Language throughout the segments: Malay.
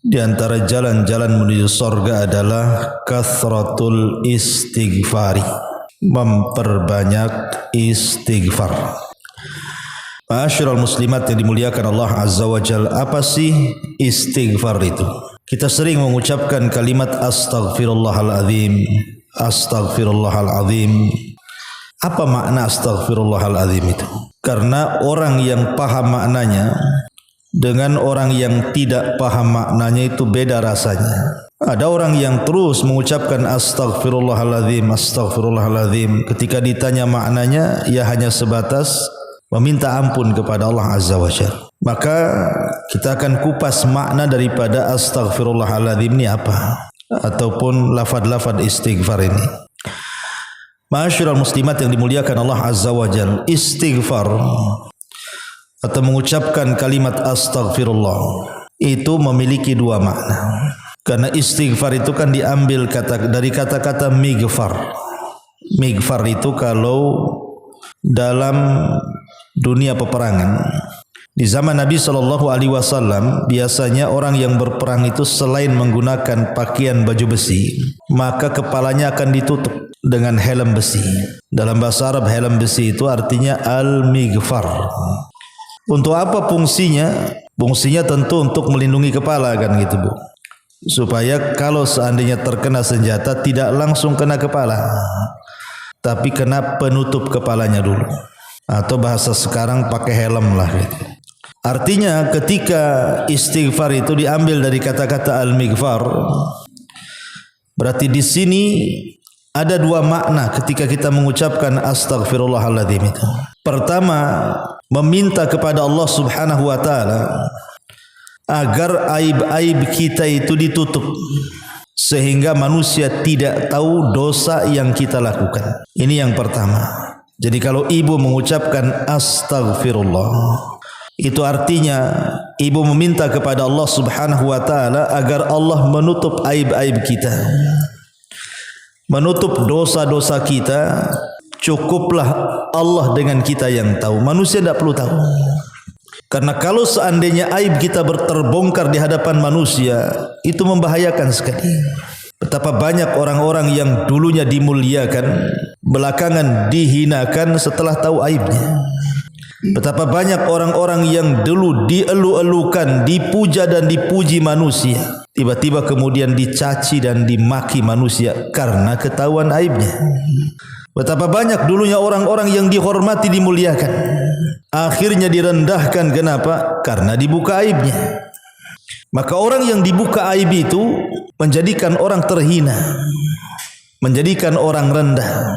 Di antara jalan-jalan menuju surga adalah kathratul istighfari, memperbanyak istighfar. Ma'asyiral muslimat yang dimuliakan Allah Azza wa Jalla, apa sih istighfar itu? Kita sering mengucapkan kalimat astaghfirullahaladzim, astaghfirullahaladzim. Apa makna astaghfirullahaladzim itu? Karena orang yang paham maknanya dengan orang yang tidak paham maknanya itu beda rasanya. Ada orang yang terus mengucapkan astaghfirullahaladzim, astaghfirullahaladzim. Ketika ditanya maknanya, ia hanya sebatas meminta ampun kepada Allah Azza wa Jalla. Maka kita akan kupas makna daripada astaghfirullahaladzim ini apa, ataupun lafad-lafad istighfar ini. Ma'asyiral muslimat yang dimuliakan Allah Azza wa Jalla, istighfar atau mengucapkan kalimat astaghfirullah itu memiliki dua makna. Karena istighfar itu kan diambil dari kata-kata mighfar. Mighfar itu kalau dalam dunia peperangan, di zaman Nabi SAW biasanya orang yang berperang itu selain menggunakan pakaian baju besi, maka kepalanya akan ditutup dengan helm besi. Dalam bahasa Arab helm besi itu artinya al-mighfar. Untuk apa fungsinya? Fungsinya tentu untuk melindungi kepala kan gitu Bu. Supaya kalau seandainya terkena senjata tidak langsung kena kepala, tapi kena penutup kepalanya dulu. Atau bahasa sekarang pakai helm lah gitu. Artinya ketika istighfar itu diambil dari kata-kata al-mighfar, berarti di sini ada dua makna ketika kita mengucapkan astaghfirullahaladzim itu. Pertama, meminta kepada Allah Subhanahu wa taala agar aib-aib kita itu ditutup sehingga manusia tidak tahu dosa yang kita lakukan. Ini yang pertama. Jadi kalau ibu mengucapkan astaghfirullah, itu artinya ibu meminta kepada Allah Subhanahu wa taala agar Allah menutup aib-aib kita, menutup dosa-dosa kita. Cukuplah Allah dengan kita yang tahu. Manusia tidak perlu tahu. Karena kalau seandainya aib kita terbongkar di hadapan manusia, itu membahayakan sekali. Betapa banyak orang-orang yang dulunya dimuliakan, belakangan dihinakan setelah tahu aibnya. Betapa banyak orang-orang yang dulu dielu-elukan, dipuja dan dipuji manusia, tiba-tiba kemudian dicaci dan dimaki manusia karena ketahuan aibnya. Betapa banyak dulunya orang-orang yang dihormati, dimuliakan, akhirnya direndahkan. Kenapa? Karena dibuka aibnya. Maka orang yang dibuka aib itu menjadikan orang terhina, menjadikan orang rendah.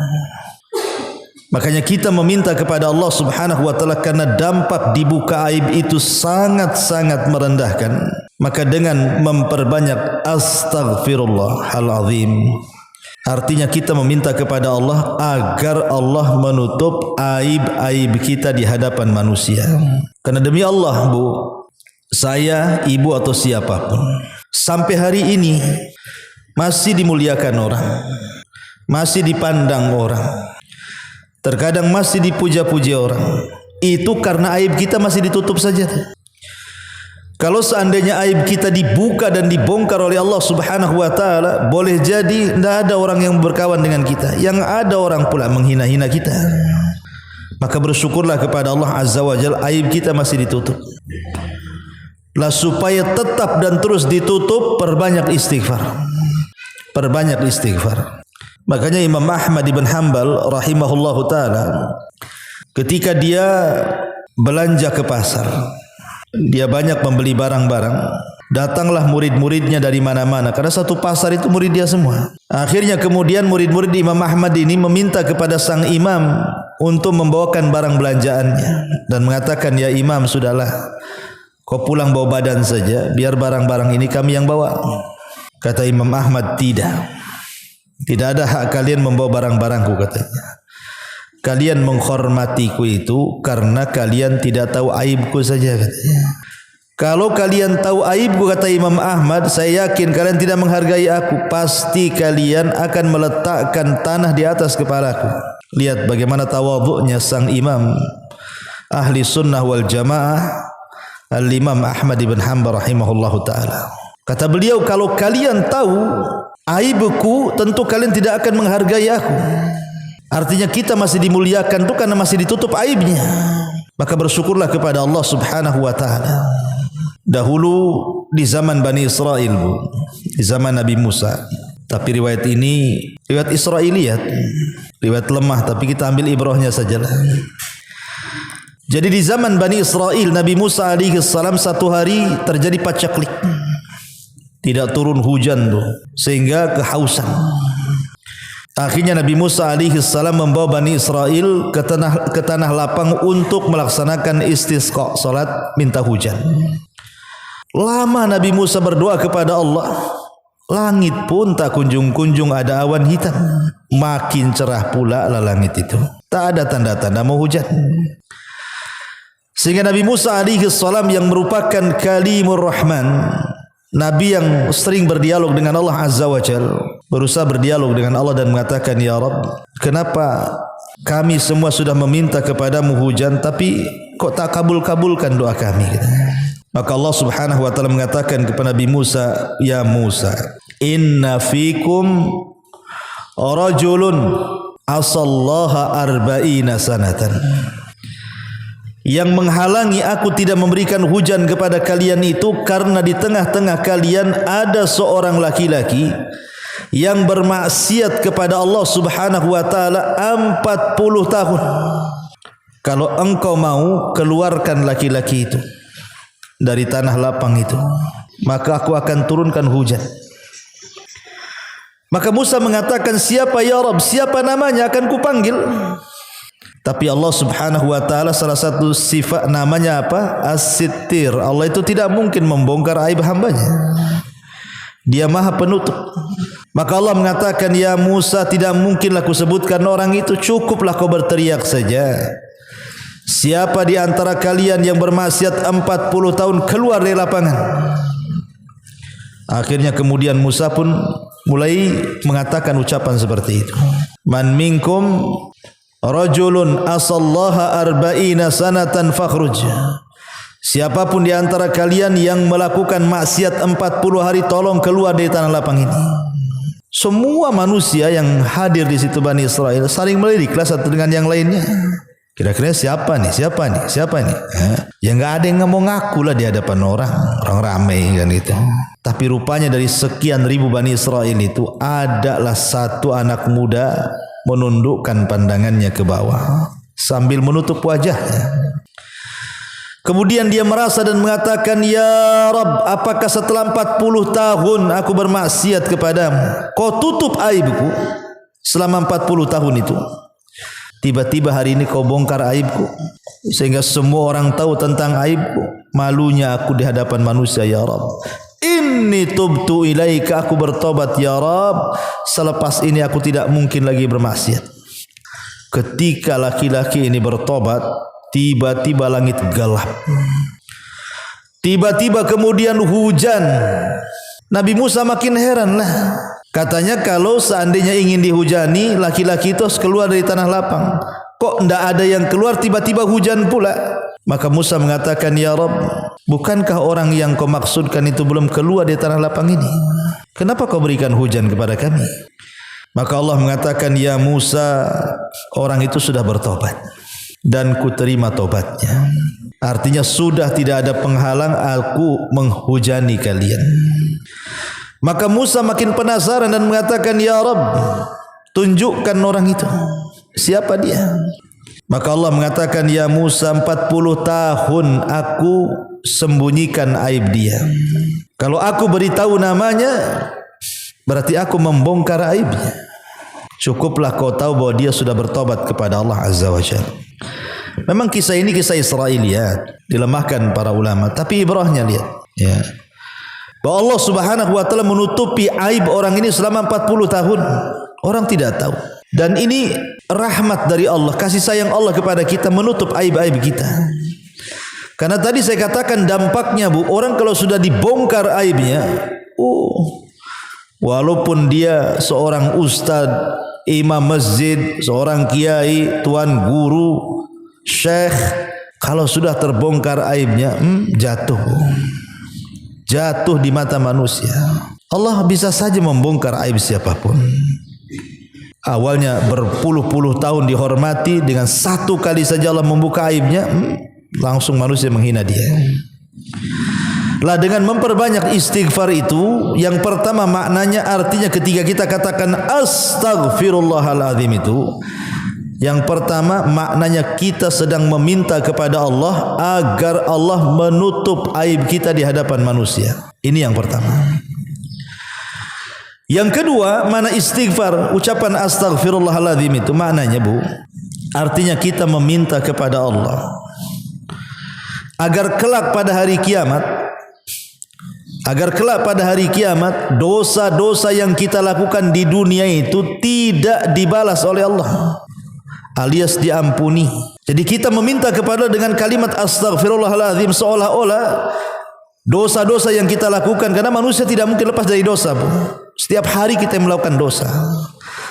Makanya kita meminta kepada Allah Subhanahu wa taala, karena dampak dibuka aib itu sangat-sangat merendahkan. Maka dengan memperbanyak astaghfirullahalazim, artinya kita meminta kepada Allah agar Allah menutup aib-aib kita di hadapan manusia. Karena demi Allah Bu, saya, ibu atau siapapun, sampai hari ini masih dimuliakan orang, masih dipandang orang, terkadang masih dipuja-puji orang. Itu karena aib kita masih ditutup saja. Kalau seandainya aib kita dibuka dan dibongkar oleh Allah Subhanahu wa taala, boleh jadi tidak ada orang yang berkawan dengan kita, yang ada orang pula menghina-hina kita. Maka bersyukurlah kepada Allah Azza wa Jalla, aib kita masih ditutup. Lah supaya tetap dan terus ditutup, perbanyak istighfar. Perbanyak istighfar. Makanya Imam Ahmad ibn Hanbal rahimahullahu taala, ketika dia belanja ke pasar, dia banyak membeli barang-barang, datanglah murid-muridnya dari mana-mana, karena satu pasar itu murid dia semua. Akhirnya kemudian murid-murid Imam Ahmad ini meminta kepada sang imam untuk membawakan barang belanjaannya dan mengatakan, ya imam, sudahlah, kau pulang bawa badan saja, biar barang-barang ini kami yang bawa. Kata Imam Ahmad, tidak ada hak kalian membawa barang-barangku, katanya. Kalian menghormatiku itu karena kalian tidak tahu aibku saja, katanya. Kalau kalian tahu aibku, kata Imam Ahmad, saya yakin kalian tidak menghargai aku. Pasti kalian akan meletakkan tanah di atas kepalaku. Lihat bagaimana tawadhu'nya sang imam ahli sunnah wal jamaah, Al-Imam Ahmad ibn Hanbal rahimahullahu ta'ala. Kata beliau, kalau kalian tahu aibku, tentu kalian tidak akan menghargai aku. Artinya kita masih dimuliakan itu karena masih ditutup aibnya. Maka bersyukurlah kepada Allah subhanahu wa ta'ala. Dahulu di zaman Bani Israel, di zaman Nabi Musa. Tapi riwayat ini riwayat Israiliyat, riwayat lemah, tapi kita ambil ibrahnya sajalah. Jadi di zaman Bani Israel, Nabi Musa alaihi salam satu hari terjadi pacaklik. Tidak turun hujan tuh, sehingga kehausan. Akhirnya Nabi Musa alaihi salam membawa Bani Israel ke tanah lapang untuk melaksanakan istisqa, salat minta hujan. Lama Nabi Musa berdoa kepada Allah. Langit pun tak kunjung-kunjung ada awan hitam. Makin cerah pula lah langit itu. Tak ada tanda-tanda mau hujan. Sehingga Nabi Musa alaihi salam yang merupakan kalimur rahman, Nabi yang sering berdialog dengan Allah Azza wa Jal, berusaha berdialog dengan Allah dan mengatakan, Ya Rabb, kenapa kami semua sudah meminta kepadamu hujan, tapi kok tak kabul-kabulkan doa kami? Maka Allah subhanahu wa ta'ala mengatakan kepada Nabi Musa, Ya Musa, inna fikum rajulun asallaha arba'ina sanatan. Yang menghalangi aku tidak memberikan hujan kepada kalian itu karena di tengah-tengah kalian ada seorang laki-laki yang bermaksiat kepada Allah subhanahu wa ta'ala 40 tahun. Kalau engkau mau keluarkan laki-laki itu dari tanah lapang itu, maka aku akan turunkan hujan. Maka Musa mengatakan, siapa ya Rabb, siapa namanya, akan kupanggil. Tapi Allah subhanahu wa ta'ala salah satu sifat namanya apa? As-Sittir. Allah itu tidak mungkin membongkar aib hambanya. Dia maha penutup. Maka Allah mengatakan, ya Musa, tidak mungkinlah ku sebutkan orang itu, cukuplah kau berteriak saja. Siapa di antara kalian yang bermaksiat 40 tahun keluar dari lapangan. Akhirnya kemudian Musa pun mulai mengatakan ucapan seperti itu. Man minkum rajulun asallaha arba'ina sanatan fakhruj. Siapapun di antara kalian yang melakukan maksiat 40 hari, tolong keluar dari tanah lapang ini. Semua manusia yang hadir di situ Bani Israel saling meliriklah satu dengan yang lainnya. Kira-kira siapa nih? Ya enggak ada yang mau ngaku lah di hadapan orang ramai kan gitu. Tapi rupanya dari sekian ribu Bani Israel itu adalah satu anak muda menundukkan pandangannya ke bawah sambil menutup wajahnya. Kemudian dia merasa dan mengatakan, Ya Rabb, apakah setelah 40 tahun aku bermaksiat kepadamu, kau tutup aibku selama 40 tahun itu? Tiba-tiba hari ini kau bongkar aibku sehingga semua orang tahu tentang aibku. Malunya aku di hadapan manusia, ya Rabb. Inni tubtu ilaika, aku bertobat ya Rabb. Selepas ini aku tidak mungkin lagi bermaksiat. Ketika laki-laki ini bertobat, tiba-tiba langit gelap. Tiba-tiba kemudian hujan. Nabi Musa makin heran lah. Katanya kalau seandainya ingin dihujani, laki-laki itu harus keluar dari tanah lapang. Kok tidak ada yang keluar, tiba-tiba hujan pula. Maka Musa mengatakan, Ya Rabb, bukankah orang yang kau maksudkan itu belum keluar dari tanah lapang ini? Kenapa kau berikan hujan kepada kami? Maka Allah mengatakan, Ya Musa, orang itu sudah bertobat dan ku terima tobatnya. Artinya sudah tidak ada penghalang aku menghujani kalian. Maka Musa makin penasaran dan mengatakan, Ya Rabb, tunjukkan orang itu. Siapa dia? Maka Allah mengatakan, Ya Musa, 40 tahun aku sembunyikan aib dia. Kalau aku beritahu namanya, berarti aku membongkar aibnya. Cukuplah kau tahu bahwa dia sudah bertobat kepada Allah Azza wa Jalla. Memang kisah ini kisah Israiliyat, dilemahkan para ulama, tapi ibrahnya lihat, ya, bahwa Allah subhanahu wa ta'ala menutupi aib orang ini selama 40 tahun. Orang tidak tahu. Dan ini rahmat dari Allah, kasih sayang Allah kepada kita, menutup aib-aib kita. Karena tadi saya katakan dampaknya Bu, orang kalau sudah dibongkar aibnya, walaupun dia seorang ustaz, imam masjid, seorang kiai, tuan guru, syekh, kalau sudah terbongkar aibnya, jatuh di mata manusia. Allah bisa saja membongkar aib siapapun. Awalnya berpuluh-puluh tahun dihormati, dengan satu kali saja Allah membuka aibnya, langsung manusia menghina dia. Lah dengan memperbanyak istighfar itu, yang pertama maknanya artinya ketika kita katakan astaghfirullahaladzim itu, yang pertama maknanya kita sedang meminta kepada Allah agar Allah menutup aib kita di hadapan manusia. Ini yang pertama. Yang kedua, mana istighfar, ucapan astaghfirullahaladzim itu maknanya Bu, artinya kita meminta kepada Allah agar kelak pada hari kiamat, dosa-dosa yang kita lakukan di dunia itu tidak dibalas oleh Allah, alias diampuni. Jadi kita meminta kepada dengan kalimat astaghfirullahaladzim, seolah-olah dosa-dosa yang kita lakukan, karena manusia tidak mungkin lepas dari dosa Bu. Setiap hari kita melakukan dosa.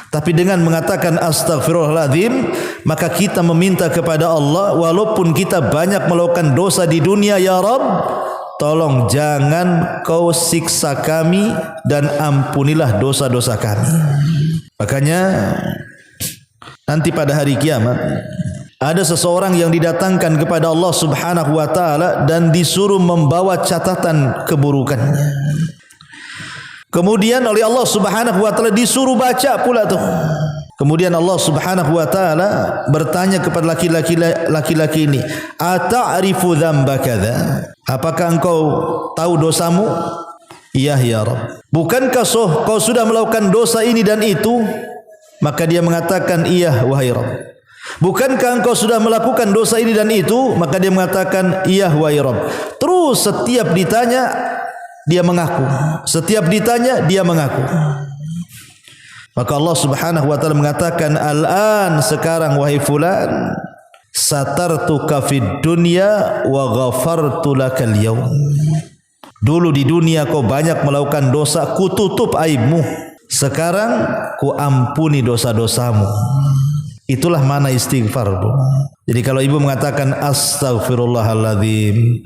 Tapi dengan mengatakan astaghfirullahaladzim, maka kita meminta kepada Allah, walaupun kita banyak melakukan dosa di dunia, ya Rabb, tolong jangan kau siksa kami dan ampunilah dosa-dosa kami. Makanya nanti pada hari kiamat ada seseorang yang didatangkan kepada Allah Subhanahu wa taala dan disuruh membawa catatan keburukannya. Kemudian oleh Allah Subhanahu wa taala disuruh baca pula tuh. Kemudian Allah Subhanahu wa taala bertanya kepada laki-laki ini, "Ata'rifu dzamba kadza?" Apakah engkau tahu dosamu? Iya ya Rabb. Bukankah kau sudah melakukan dosa ini dan itu? Maka dia mengatakan, iya wahai Rabb. Bukankah engkau sudah melakukan dosa ini dan itu? Maka dia mengatakan, iya wahai Rabb. Terus setiap ditanya dia mengaku, setiap ditanya dia mengaku. Maka Allah Subhanahu wa taala mengatakan, al-an, sekarang wahai fulan, satartuka fid dunya wa ghafartu lakal yaum. Dulu di dunia kau banyak melakukan dosa, ku tutup aibmu. Sekarang ku ampuni dosa-dosamu. Itulah mana istighfar Bu. Jadi kalau ibu mengatakan astaghfirullahaladzim,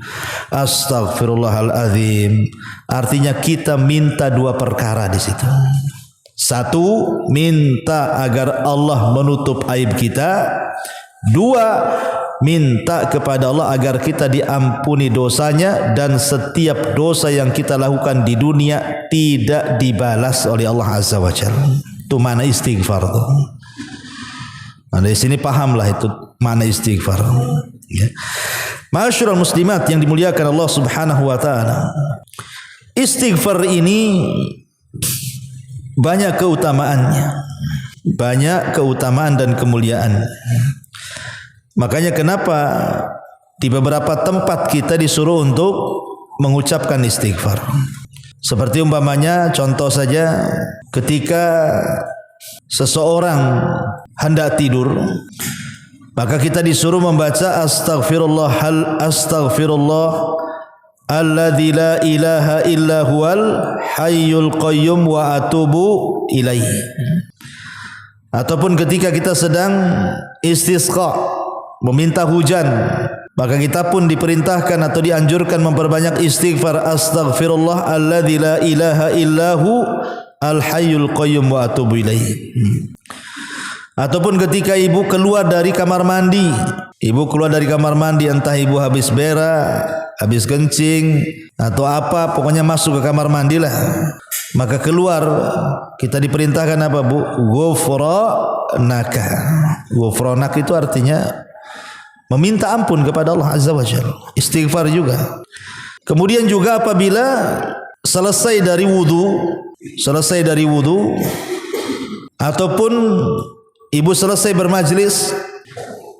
astaghfirullahaladzim, artinya kita minta dua perkara di situ. Satu, minta agar Allah menutup aib kita. Dua, minta kepada Allah agar kita diampuni dosanya, dan setiap dosa yang kita lakukan di dunia tidak dibalas oleh Allah Azza wa Jalla. Itu mana istighfar tuh. Nah, dari sini pahamlah itu mana istighfar. Ya. Ma'asyiral muslimat yang dimuliakan Allah Subhanahu wa taala. Istighfar ini banyak keutamaannya. Banyak keutamaan dan kemuliaan. Makanya kenapa di beberapa tempat kita disuruh untuk mengucapkan istighfar. Seperti umpamanya, contoh saja, ketika seseorang hendak tidur, maka kita disuruh membaca astaghfirullah alladzi la ilaha illa huwal hayyul qayyum wa atubu ilaihi. Ataupun ketika kita sedang istisqa, meminta hujan, maka kita pun diperintahkan atau dianjurkan memperbanyak istighfar astaghfirullah alladzi la ilaha illahu al-hayyul qayyum wa atubu ilaihi. Ataupun ketika ibu keluar dari kamar mandi, entah ibu habis berak, habis kencing atau apa, pokoknya masuk ke kamar mandi lah, maka keluar kita diperintahkan apa Bu? Ghufranaka. Ghufranak itu artinya meminta ampun kepada Allah Azza wa Jalla. Istighfar juga. Kemudian juga apabila selesai dari wudu ataupun ibu selesai bermajlis,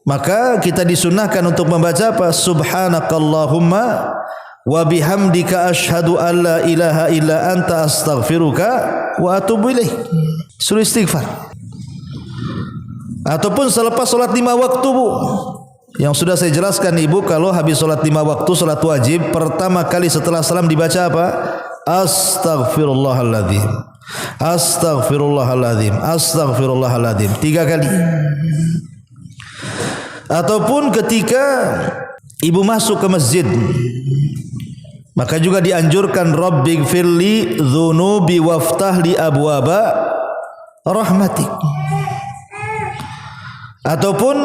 maka kita disunahkan untuk membaca apa? Subhanakallahumma wa bihamdika asyhadu an la ilaha illa anta astaghfiruka wa atubu ilaik. Suruh istighfar. Ataupun selepas salat 5 waktu Bu, Yang sudah saya jelaskan ibu, kalau habis sholat 5 waktu, sholat wajib, pertama kali setelah salam dibaca apa? Astaghfirullahaladzim, astaghfirullahaladzim, astaghfirullahaladzim 3 kali. Ataupun ketika ibu masuk ke masjid, maka juga dianjurkan Rabbighfirli dzunubi waftahli abwaba rahmatik. Ataupun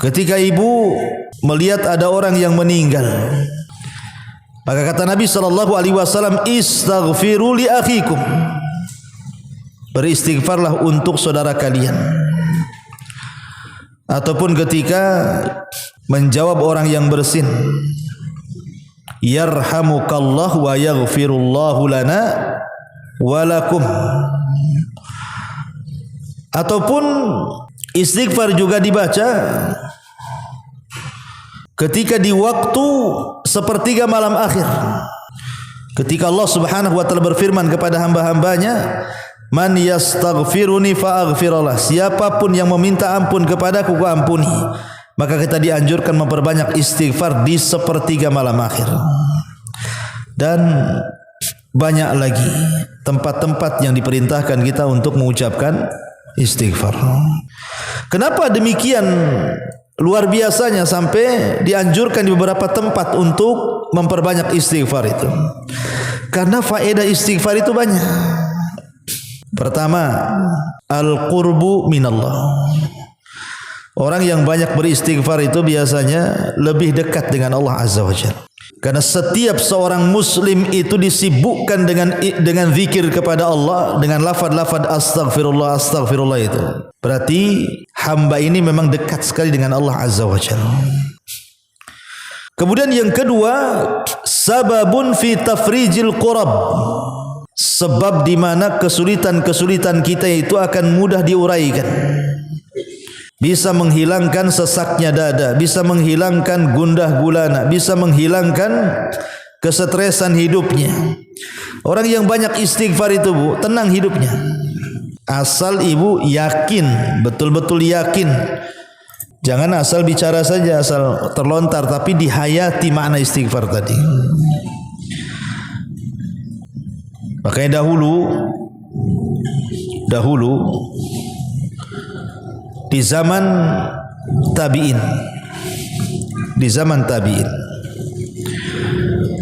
ketika ibu melihat ada orang yang meninggal, maka kata Nabi SAW, istaghfiru li akhikum, beristighfarlah untuk saudara kalian. Ataupun ketika menjawab orang yang bersin, yarhamukallah wa yaghfirullahu lana wa lakum. Ataupun istighfar juga dibaca ketika di waktu sepertiga malam akhir, ketika Allah Subhanahu wa taala berfirman kepada hamba-hambanya, man yastaghfiruni fa'aghfirullah, siapapun yang meminta ampun kepadaku, ku ampuni. Maka kita dianjurkan memperbanyak istighfar di sepertiga malam akhir. Dan banyak lagi tempat-tempat yang diperintahkan kita untuk mengucapkan istighfar. Kenapa demikian luar biasanya sampai dianjurkan di beberapa tempat untuk memperbanyak istighfar itu? Karena faedah istighfar itu banyak. Pertama, al-qurbu minallah. Orang yang banyak beristighfar itu biasanya lebih dekat dengan Allah Azza wa Jalla. Karena setiap seorang muslim itu disibukkan dengan zikir kepada Allah, dengan lafaz-lafaz astaghfirullah, astaghfirullah itu. Berarti hamba ini memang dekat sekali dengan Allah Azza wa Jalla. Kemudian yang kedua, sababun fi tafrijil qurab. Sebab di mana kesulitan-kesulitan kita itu akan mudah diuraikan. Bisa menghilangkan sesaknya dada, bisa menghilangkan gundah gulana, bisa menghilangkan kesetresan hidupnya. Orang yang banyak istighfar itu, Bu, tenang hidupnya. Asal ibu yakin, betul-betul yakin. Jangan asal bicara saja, asal terlontar, tapi dihayati makna istighfar tadi. Makanya dahulu di zaman tabi'in,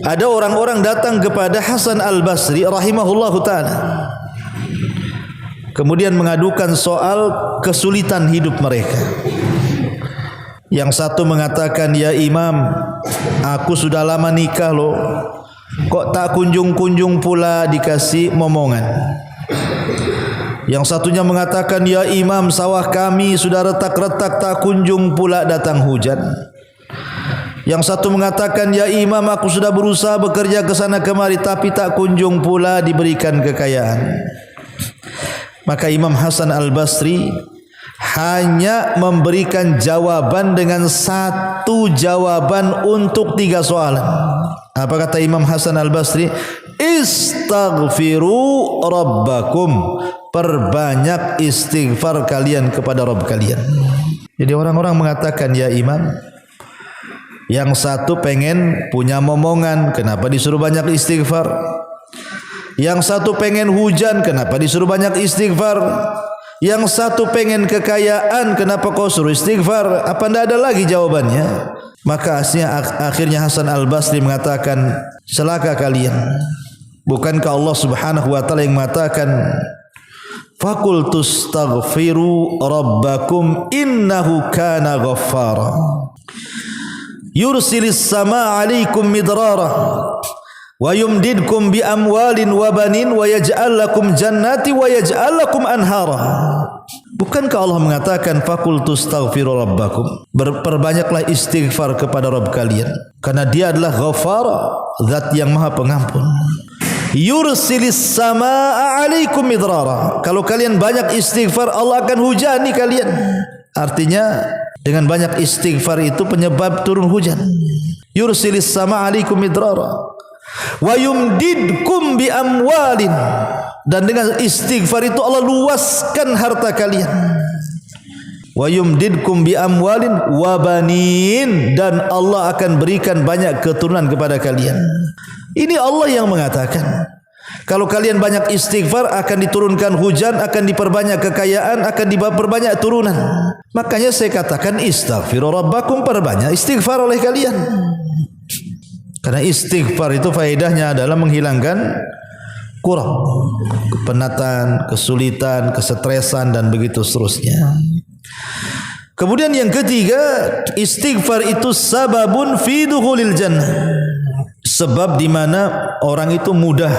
ada orang-orang datang kepada Hasan Al-Basri rahimahullahu ta'ala, kemudian mengadukan soal kesulitan hidup mereka. Yang satu mengatakan, ya Imam, aku sudah lama nikah loh, kok tak kunjung-kunjung pula dikasih momongan. Yang satunya mengatakan, ya Imam, sawah kami sudah retak-retak, tak kunjung pula datang hujan. Yang satu mengatakan, ya Imam, aku sudah berusaha bekerja ke sana kemari, tapi tak kunjung pula diberikan kekayaan. Maka Imam Hasan Al-Basri hanya memberikan jawaban dengan satu jawaban untuk 3 soalan. Apa kata Imam Hasan Al-Basri? Istaghfiru rabbakum, perbanyak istighfar kalian kepada Rabb kalian. Jadi orang-orang mengatakan, ya Imam, yang satu pengen punya momongan, kenapa disuruh banyak istighfar? Yang satu pengen hujan, kenapa disuruh banyak istighfar? Yang satu pengen kekayaan, kenapa kau suruh istighfar? Apa tidak ada lagi jawabannya? Maka akhirnya Hasan Al-Basri mengatakan, celaka kalian. Bukankah Allah Subhanahu wa taala yang mengatakan, faqultu astaghfiru rabbakum innahu kana ghaffara yursilis samaa 'alaikum midrara wa yumdidkum bi amwalin wa banin wa yaj'al lakum jannati wa yaj'al lakum anhara. Bukankah Allah mengatakan faqultu astaghfiru rabbakum, perbanyaklah istighfar kepada Rabb kalian, karena Dia adalah Ghaffara, zat yang Maha Pengampun. Yursilis samaa 'alaikum midrara, kalau kalian banyak istighfar Allah akan hujani kalian. Artinya dengan banyak istighfar itu penyebab turun hujan. Yursilis samaa 'alaikum midrara wa yumdidkum bi amwalin, dan dengan istighfar itu Allah luaskan harta kalian. wa yumdidkum bi amwalin wa banin, dan Allah akan berikan banyak keturunan kepada kalian. Ini Allah yang mengatakan. Kalau kalian banyak istighfar akan diturunkan hujan, akan diperbanyak kekayaan, akan diperbanyak turunan. Makanya saya katakan istaghfiru rabbakum, perbanyak istighfar oleh kalian. Karena istighfar itu faedahnya adalah menghilangkan kurang, kepenatan, kesulitan, kesetresan dan begitu seterusnya. Kemudian yang ketiga, istighfar itu sababun fi dukhulil jannah. Sebab di mana orang itu mudah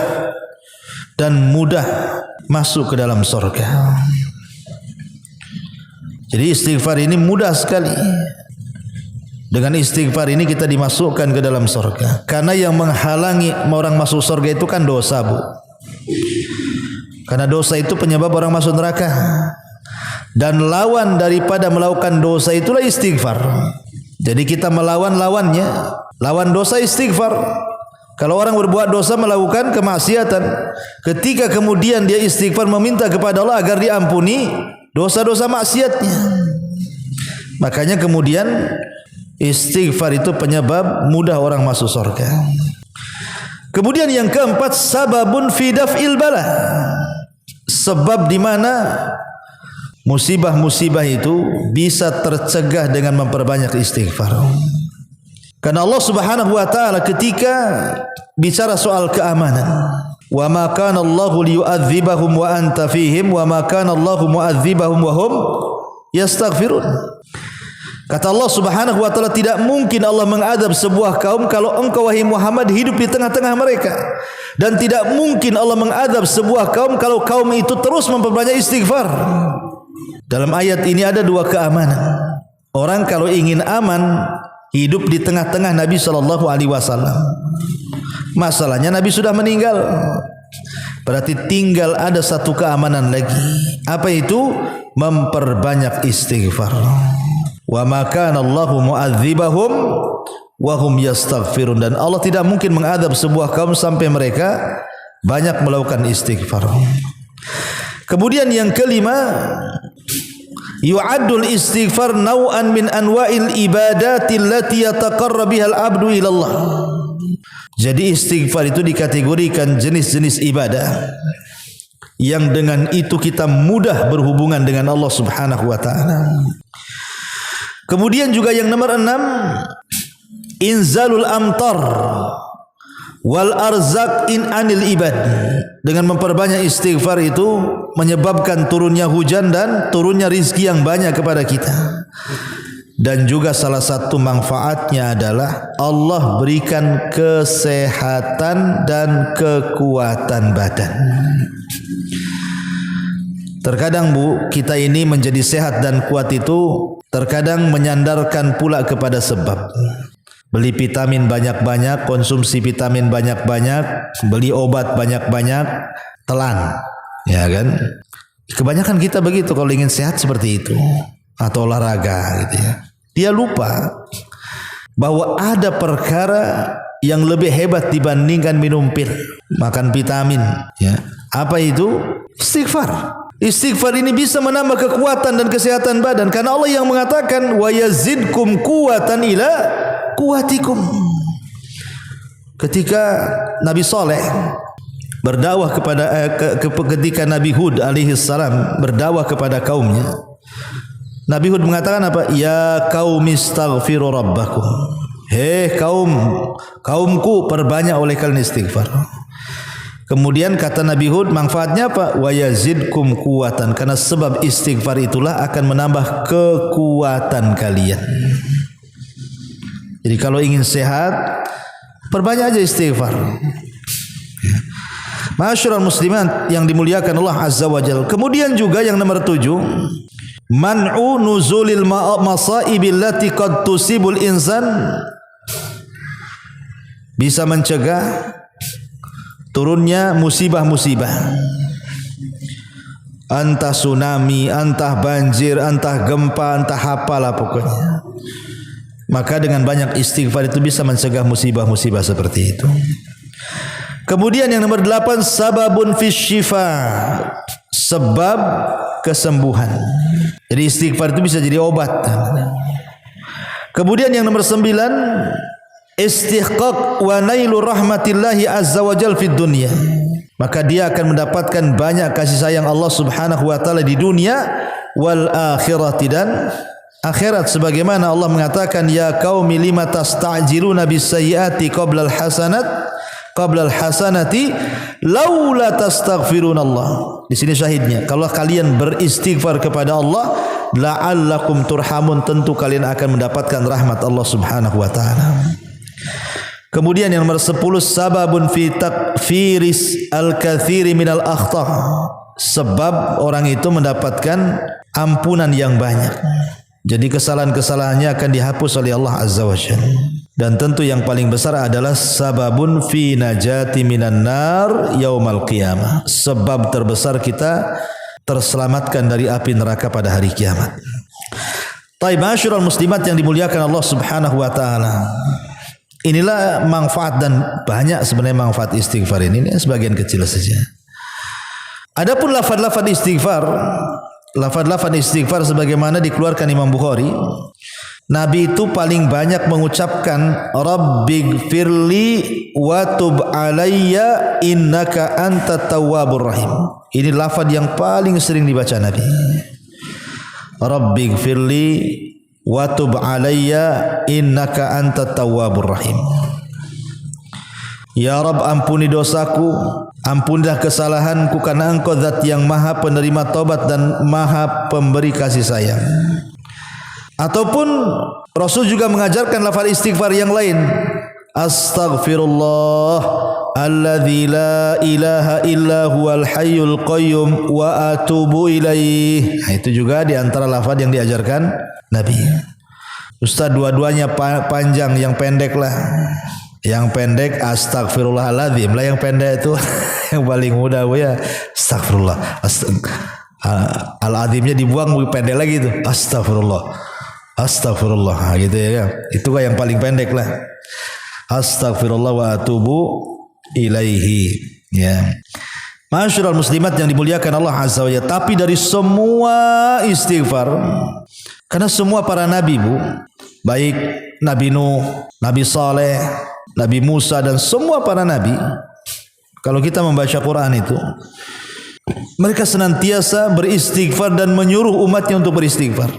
masuk ke dalam surga. Jadi istighfar ini mudah sekali. Dengan istighfar ini kita dimasukkan ke dalam surga. Karena yang menghalangi orang masuk surga itu kan dosa, Bu. Karena dosa itu penyebab orang masuk neraka. Dan lawan daripada melakukan dosa itulah istighfar. Jadi kita melawan lawannya. Lawan dosa istighfar. Kalau orang berbuat dosa melakukan kemaksiatan, ketika kemudian dia istighfar meminta kepada Allah agar diampuni dosa-dosa maksiatnya, makanya kemudian istighfar itu penyebab mudah orang masuk surga. Kemudian yang keempat, sababun fi daf'il bala. Sebab di mana musibah-musibah itu bisa tercegah dengan memperbanyak istighfar. Karena Allah Subhanahu wa taala ketika bicara soal keamanan, wa ma kana Allahu liyu'adzibahum wa anta fihim wa ma kana Allahu mu'adzibahum wa hum yastaghfirun. Kata Allah Subhanahu wa taala, tidak mungkin Allah mengadab sebuah kaum kalau engkau wahai Muhammad hidup di tengah-tengah mereka, dan tidak mungkin Allah mengadab sebuah kaum kalau kaum itu terus memperbanyak istighfar. Dalam ayat ini ada dua keamanan. Orang kalau ingin aman hidup di tengah-tengah Nabi sallallahu alaihi wasallam. Masalahnya Nabi sudah meninggal. Berarti tinggal ada satu keamanan lagi. Apa itu? Memperbanyak istighfar. Wa ma kana Allahu mu'adzibahum wa hum yastaghfirun, dan Allah tidak mungkin mengadab sebuah kaum sampai mereka banyak melakukan istighfar. Kemudian yang kelima, yu'addul istighfar naw'an min anwa'il ibadati allati yataqarrabu bihal abdu ila Allah. Jadi istighfar itu dikategorikan jenis-jenis ibadah yang dengan itu kita mudah berhubungan dengan Allah Subhanahu wa taala. Kemudian juga yang nomor 6, inzalul amtar wal arzak in anil ibad. Dengan memperbanyak istighfar itu menyebabkan turunnya hujan dan turunnya rizki yang banyak kepada kita. Dan juga salah satu manfaatnya adalah Allah berikan kesehatan dan kekuatan badan. Terkadang Bu, kita ini menjadi sehat dan kuat itu terkadang menyandarkan pula kepada sebab. Beli vitamin banyak-banyak, konsumsi vitamin banyak-banyak, beli obat banyak-banyak, telan, ya kan? Kebanyakan kita begitu kalau ingin sehat seperti itu, atau olahraga gitu ya. Dia lupa bahwa ada perkara yang lebih hebat dibandingkan minum pil, makan vitamin, ya. Apa itu? Istighfar. Istighfar ini bisa menambah kekuatan dan kesehatan badan, karena Allah yang mengatakan wa yazidkum quwwatan ila quwwatikum. Ketika Nabi Saleh berdakwah ketika Nabi Hud alaihi salam berdakwah kepada kaumnya, Nabi Hud mengatakan apa? Ya qaumi istaghfiru rabbakum. Hei kaumku, perbanyak oleh kalian istighfar. Kemudian kata Nabi Hud, manfaatnya apa? Wa yazidkum quwwatan, karena sebab istighfar itulah akan menambah kekuatan kalian. Jadi kalau ingin sehat, perbanyak aja istighfar. Ma'asyiral muslimin yang dimuliakan Allah Azza wa Jalla. Kemudian juga yang nomor 7, man'u nuzulil masaibil lati qad tusibul insan. Bisa mencegah turunnya musibah-musibah, entah tsunami, entah banjir, entah gempa, entah apalah pokoknya. Maka dengan banyak istighfar itu bisa mencegah musibah-musibah seperti itu. Kemudian yang nomor 8, sababun fis syifa, sebab kesembuhan. Jadi istighfar itu bisa jadi obat. Kemudian yang nomor 9, istihqaq wa nailu rahmatillahi azza wa jal fid dunya. Maka dia akan mendapatkan banyak kasih sayang Allah Subhanahu wa taala di dunia wal akhirati, dan akhirat, sebagaimana Allah mengatakan ya qaumi lima tasta'jiluna bis sayyiati qabla al hasanati laula tastaghfirunallah. Di sini syahidnya, kalau kalian beristighfar kepada Allah, la'allakum turhamun, tentu kalian akan mendapatkan rahmat Allah Subhanahu wa taala. Kemudian yang nomor 10, sababun fi takfiris al-katsiri minal akhta. Sebab orang itu mendapatkan ampunan yang banyak. Jadi kesalahan-kesalahannya akan dihapus oleh Allah Azza wa Jalla. Dan tentu yang paling besar adalah sababun fi najati minan nar yaumal qiyamah. Sebab terbesar kita terselamatkan dari api neraka pada hari kiamat. Taib masyarul muslimat yang dimuliakan Allah Subhanahu wa taala. Inilah manfaat, dan banyak sebenarnya manfaat istighfar ini sebagian kecil saja. Adapun lafaz-lafaz istighfar sebagaimana dikeluarkan Imam Bukhari, Nabi itu paling banyak mengucapkan Rabbighfirli wa tub alayya innaka antat tawwabur rahim. Ini lafaz yang paling sering dibaca Nabi. Rabbighfirli wa tub alayya innaka antat tawwabur rahim. Ya Rabb, ampuni dosaku, ampunilah kesalahanku, karena Engkau zat yang maha penerima taubat dan maha pemberi kasih sayang. Ataupun Rasul juga mengajarkan lafaz istighfar yang lain. Astaghfirullah alladzi la ilaha illa huwal hayyul qayyum wa atubu ilaih. Nah, itu juga di antara lafaz yang diajarkan Nabi. Ustaz, dua-duanya panjang, yang pendek lah. Yang pendek astagfirullahaladzim lah, yang pendek itu yang paling mudah ya. Astagfirullah. Al-azimnya dibuang, pendek lagi itu. Astagfirullah gitu ya kan. Itu yang paling pendek lah. Astagfirullah wa atubu ilaihi, ya. Masyarul muslimat yang dimuliakan Allah Azza wa Jalla. Tapi dari semua istighfar, karena semua para nabi, Bu, baik Nabi Nuh, Nabi Saleh, Nabi Musa, dan semua para nabi, kalau kita membaca Quran itu, mereka senantiasa beristighfar dan menyuruh umatnya untuk beristighfar.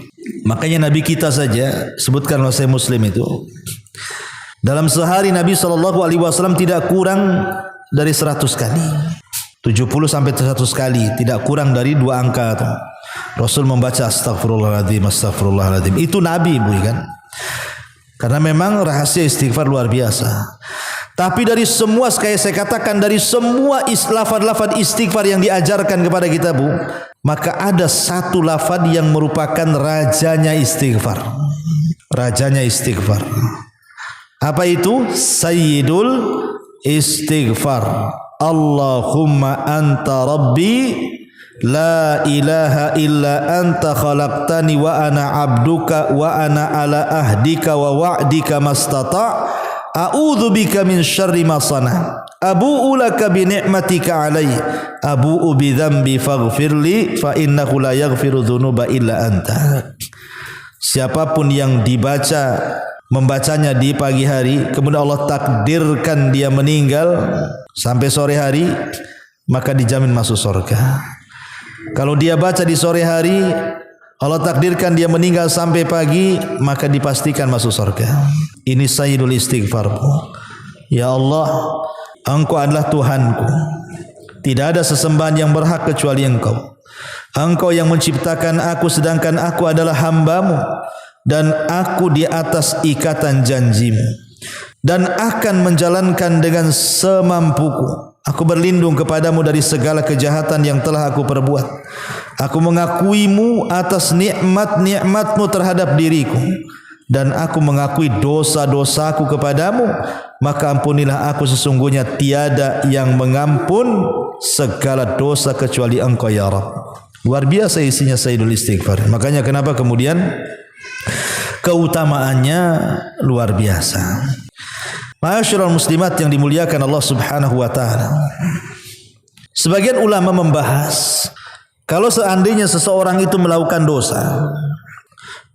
Makanya Nabi kita saja, sebutkan oleh Sahih Muslim itu, dalam sehari Nabi SAW tidak kurang dari 100 kali, 70 sampai 100 kali, tidak kurang dari 2 angka. Rasul membaca astagfirullahaladzim, astagfirullahaladzim. Itu Nabi, Bu, kan? Karena memang rahasia istighfar luar biasa. Tapi dari semua, sekali saya katakan, dari semua lafaz-lafaz istighfar yang diajarkan kepada kita, Bu, maka ada satu lafaz yang merupakan rajanya istighfar. Rajanya istighfar. Apa itu? Sayyidul istighfar. Allahumma anta rabbi la ilaha illa anta khalaqtani wa ana abduka wa ana ala ahdika wa wa'dika mastata' a'udzu bika min syarri ma sana' abu'u laka bi ni'matika alayya abu'u bi dzambi faghfirli fa innahu la yaghfiru dzunuba illa anta. Siapapun yang membacanya di pagi hari, kemudian Allah takdirkan dia meninggal sampai sore hari, maka dijamin masuk surga. Kalau dia baca di sore hari, Allah takdirkan dia meninggal sampai pagi, maka dipastikan masuk surga. Ini sayyidul istighfar. Ya Allah, Engkau adalah Tuhanku. Tidak ada sesembahan yang berhak kecuali Engkau. Engkau yang menciptakan aku, sedangkan aku adalah hamba-Mu, dan aku di atas ikatan janji-Mu, dan akan menjalankan dengan semampuku. Aku berlindung kepadamu dari segala kejahatan yang telah aku perbuat. Aku mengakuimu atas nikmat-nikmatmu terhadap diriku, dan aku mengakui dosa-dosaku kepadamu. Maka ampunilah aku, sesungguhnya tiada yang mengampun segala dosa kecuali Engkau ya Rabb. Luar biasa isinya sayyidul istighfar. Makanya kenapa kemudian keutamaannya luar biasa. Ma'asyiral muslimat yang dimuliakan Allah Subhanahu wa taala. Sebagian ulama membahas Kalau seandainya seseorang itu melakukan dosa,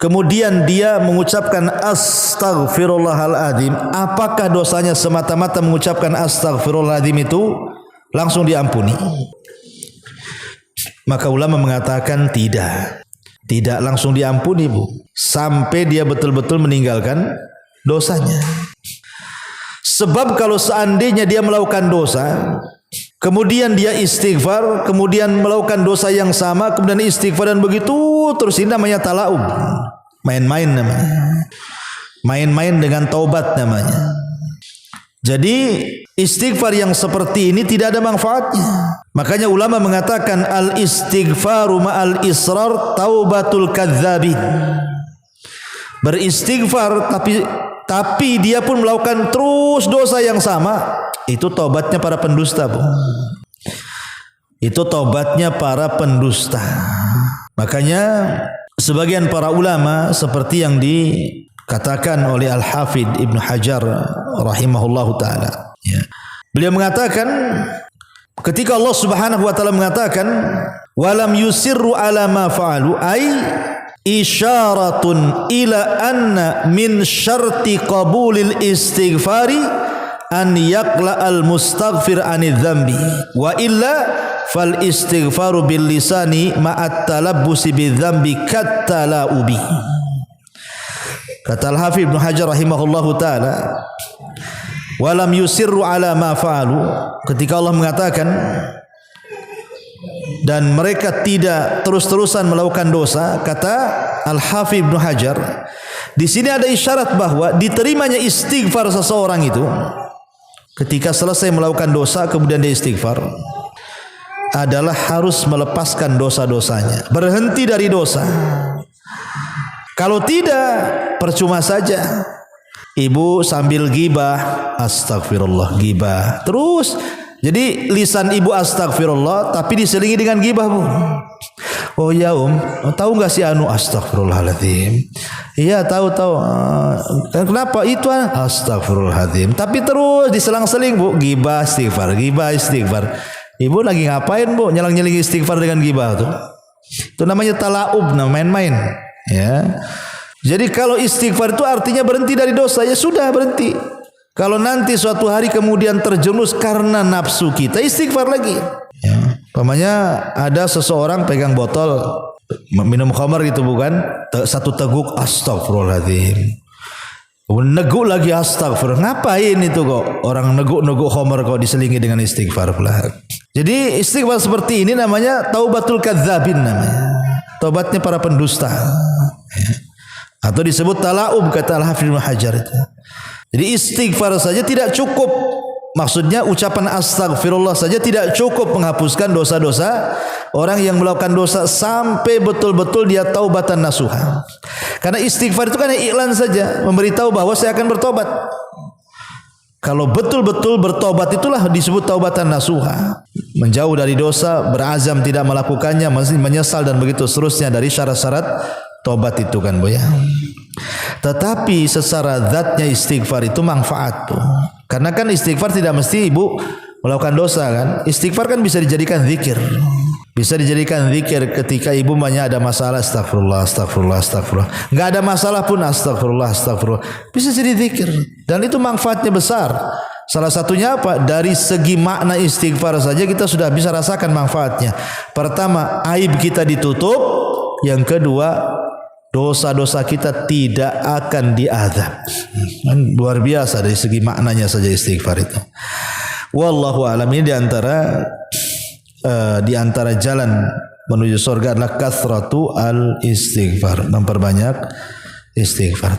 kemudian dia mengucapkan astaghfirullahaladzim, apakah dosanya semata-mata mengucapkan astaghfirullahaladzim itu langsung diampuni? Maka ulama mengatakan tidak langsung diampuni, Bu, sampai dia betul-betul meninggalkan dosanya. Sebab kalau seandainya dia melakukan dosa, kemudian dia istighfar, kemudian melakukan dosa yang sama, kemudian istighfar, dan begitu terus, ini namanya talaub. Main-main namanya. Main-main dengan taubat namanya. Jadi istighfar yang seperti ini tidak ada manfaatnya. Makanya ulama mengatakan al-istighfaru ma'al israr taubatul kadzdzabin. Beristighfar tapi dia pun melakukan terus dosa yang sama, itu taubatnya para pendusta, Bu. Itu taubatnya para pendusta. Makanya sebagian para ulama seperti yang dikatakan oleh Al-Hafidh Ibnu Hajar rahimahullahu taala, ya. Beliau mengatakan ketika Allah Subhanahu wa taala mengatakan walam yusirru ala ma fa'alu, ay isyaratun ila anna min syarti qabulil istighfari an yaqla al mustaghfir anidz dzambi wa illa fal istighfaru bil lisani ma'at talabbusi bidz dzambi kat talaubi. Kata Al-Hafidz Ibnu Hajar rahimahullahu taala, walam yusirru ala ma fa'alu, ketika Allah mengatakan dan mereka tidak terus-terusan melakukan dosa, kata Al-Hafidz Ibnu Hajar, di sini ada isyarat bahwa diterimanya istighfar seseorang itu ketika selesai melakukan dosa kemudian dia istighfar adalah harus melepaskan dosa-dosanya, berhenti dari dosa. Kalau tidak, percuma saja. Ibu sambil gibah, astagfirullah, gibah terus. Jadi lisan ibu astagfirullah tapi diselingi dengan gibah, Bu. Oh ya tahu nggak si anu, astagfirullahaladzim. Iya tahu. Kenapa itu? Astagfirullahaladzim. Tapi terus diselang-seling, Bu, gibah istighfar, gibah istighfar. Ibu lagi ngapain, Bu? Nyelang-nyeling istighfar dengan gibah tuh. Itu namanya talaub, main-main. Ya. Jadi kalau istighfar itu artinya berhenti dari dosa, ya sudah berhenti. Kalau nanti suatu hari kemudian terjerumus karena nafsu kita, istighfar lagi. Ya. Pamannya ada seseorang pegang botol minum khamar gitu, bukan? Satu teguk, astagfirullahaladzim. Neguk lagi, astagfirullah. Ngapain itu kok? Orang neguk khamar kok diselingi dengan istighfar pula. Jadi istighfar seperti ini namanya taubatul kadzdzabin namanya. Taubatnya para pendusta. Ya. Atau disebut talaub, kata Al-Hafidz Ibnu Hajar itu. Jadi istighfar saja tidak cukup. Maksudnya ucapan astagfirullah saja tidak cukup menghapuskan dosa-dosa orang yang melakukan dosa sampai betul-betul dia taubatan nasuha. Karena istighfar itu kan iklan saja, memberitahu bahwa saya akan bertobat. Kalau betul-betul bertobat itulah disebut taubatan nasuha. Menjauh dari dosa, berazam tidak melakukannya, menyesal dan begitu seterusnya dari syarat-syarat tobat itu kan, Bu, ya. Tetapi secara zatnya istighfar itu manfaat, Bu. Karena kan istighfar tidak mesti ibu melakukan dosa kan. Istighfar kan bisa dijadikan zikir. Bisa dijadikan zikir ketika ibu banyak ada masalah, astagfirullah. Enggak ada masalah pun astagfirullah. Bisa jadi zikir dan itu manfaatnya besar. Salah satunya apa? Dari segi makna istighfar saja kita sudah bisa rasakan manfaatnya. Pertama, aib kita ditutup. Yang kedua, dosa-dosa kita tidak akan diazab. Luar biasa dari segi maknanya saja istighfar itu. Wallahu a'lam. Ini di antara jalan menuju surga adalah kathratu al istighfar, memperbanyak istighfar.